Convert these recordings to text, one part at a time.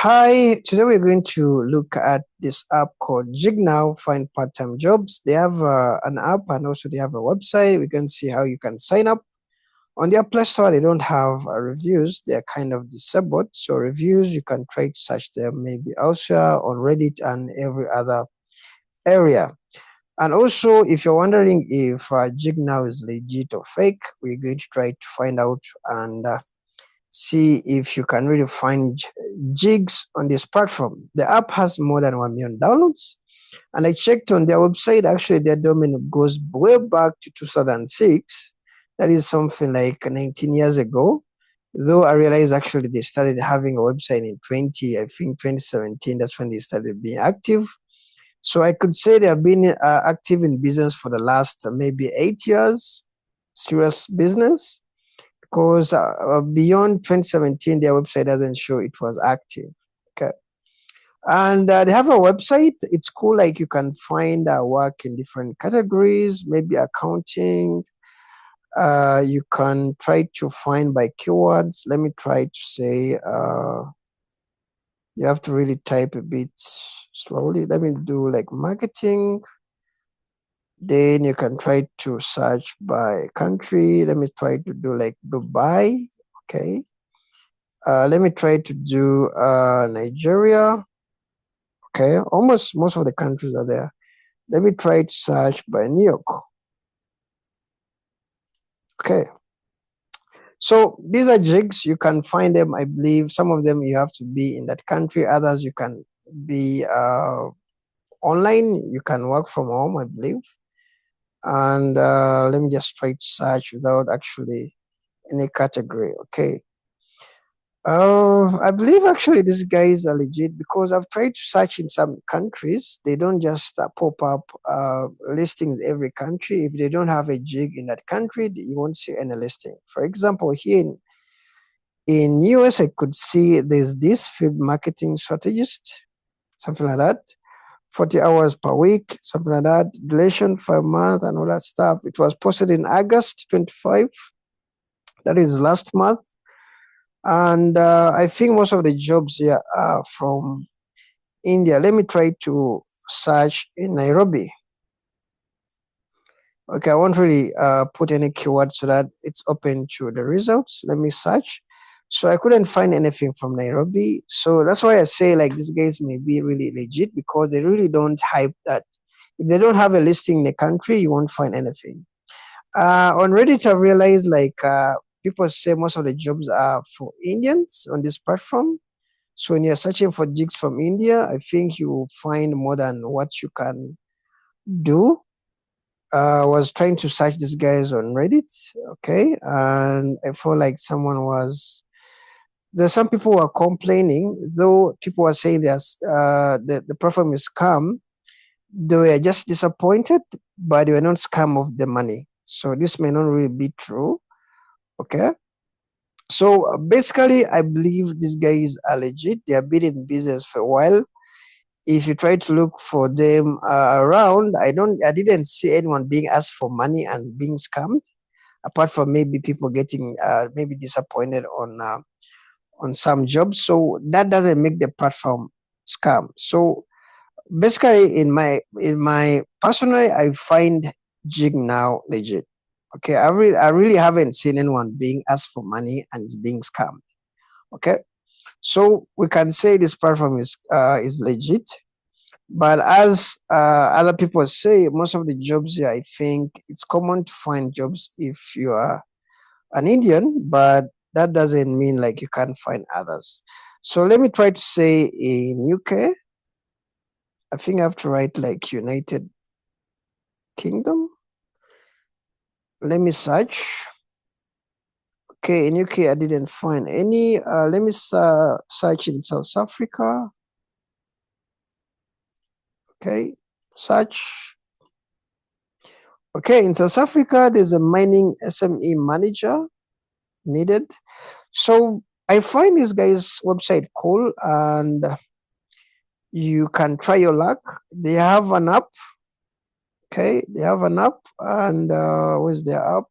Hi, today we're going to look at this app called Gignow Find Part-Time Jobs. They have an app and also they have a website. We can see how you can sign up. On their Play Store, they don't have reviews. They're kind of disabled. So reviews, you can try to search them maybe elsewhere on Reddit and every other area. And also, if you're wondering if Gignow is legit or fake, we're going to try to find out and see if you can really find jigs on this platform. The app has more than 1 million downloads, and I checked on their website. Actually, their domain goes way back to 2006. That is something like 19 years ago. Though I realized actually they started having a website in 2017. That's when they started being active. So I could say they have been active in business for the last maybe 8 years, serious business, because beyond 2017, their website doesn't show it was active. Okay. And they have a website. It's cool. Like you can find work in different categories, maybe accounting. You can try to find by keywords. Let me try to say, you have to really type a bit slowly. Let me do like marketing. Then you can try to search by country. Let me try to do like Dubai. Okay. Let me try to do Nigeria. Okay, almost most of the countries are there. Let me try to search by New York. Okay. So these are jigs. You can find them. I believe some of them you have to be in that country. Others you can be online. You can work from home, I believe. And let me just try to search without actually any category. Okay. I believe actually these guys are legit because I've tried to search in some countries. They don't just pop up listings every country. If they don't have a jig in that country, you won't see any listing. For example, here in US, I could see there's this field marketing strategist, something like that. 40 hours per week, something like that. Duration 5 months and all that stuff. It was posted in August 25. That is last month. And I think most of the jobs here are from India. Let me try to search in Nairobi. Okay, I won't really put any keywords so that it's open to the results. Let me search. So I couldn't find anything from Nairobi. So that's why I say like these guys may be really legit because they really don't hype that. If they don't have a listing in the country, you won't find anything. On Reddit, I realized like people say most of the jobs are for Indians on this platform. So when you're searching for jigs from India, I think you will find more than what you can do. I was trying to search these guys on Reddit, okay, and I felt like there's some people who are complaining, though people are saying the platform is scam. They were just disappointed, but they were not scam of the money. So this may not really be true, okay. So basically, I believe these guys are legit. They have been in business for a while. If you try to look for them around, I didn't see anyone being asked for money and being scammed, apart from maybe people getting maybe disappointed on some jobs. So that doesn't make the platform scam. So basically, in my personally, I find Gignow legit. Okay, I really haven't seen anyone being asked for money and is being scammed. Okay, so we can say this platform is legit. But as other people say, most of the jobs here, I think it's common to find jobs if you are an Indian, but that doesn't mean like you can't find others. So let me try to say in UK. I think I have to write like United Kingdom. Let me search. Okay, in UK, I didn't find any. Let me search in South Africa. Okay, search. Okay, in South Africa, there's a mining SME manager needed. So I find this guy's website cool and you can try your luck. They have an app. Okay, they have an app and where's their app?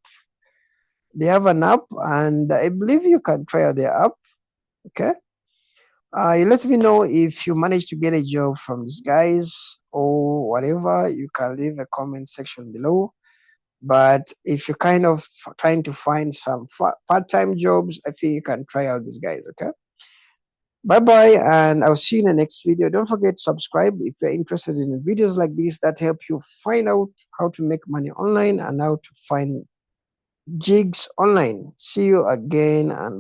They have an app and I believe you can try out their app. Okay. You let me know if you managed to get a job from these guys or whatever. You can leave a comment section below. But if you're kind of trying to find some part-time jobs, I think you can try out these guys. Okay. Bye bye, and I'll see you in the next video. Don't forget to subscribe if you're interested in videos like this that help you find out how to make money online and how to find gigs online. See you again, and